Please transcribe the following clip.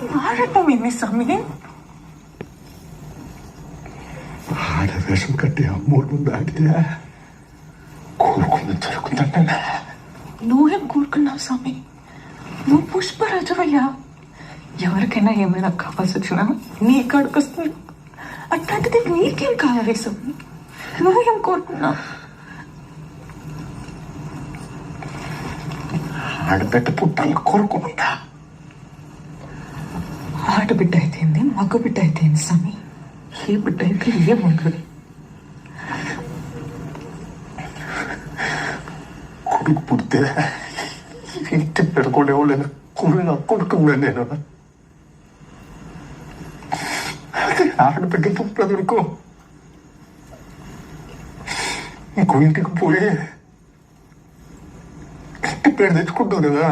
ఆడటం ఏంది స్వామి? ఆడవేషం కట్టి అమ్మోడు ముందు ఆడితే కోరుకుంది జరుగుతుందంటే నువ్వేం కోరుకున్నావు స్వామి? నువ్వు పుష్పరాజువయ్యా. ఎవరికైనా ఏమైనా కావాల్సి వచ్చినా నీ కాడికి వస్తుంది. అట్లాంటిది నీకేం కావాలి స్వామి? నువ్వేం కోరుకున్నావు? ఆడబిడ్డ పుట్టాలని కోరుకుంటా. ఆడబిడ్డ అయితేంది, మగ బిడ్డ అయితేంది స్వామి? ఏ బిడ్డ అయితే ఏముంటుంది? కొడుకు పుడితే ఇంటి పెట్టుకునేవాళ్ళని కూడా కొడుకున్నా నేను. ఆడబిడ్డ పుట్టదనుకో ఇంకో ఇంటికి పోయి ఇంటి పేరు తెచ్చుకుంటావు కదా.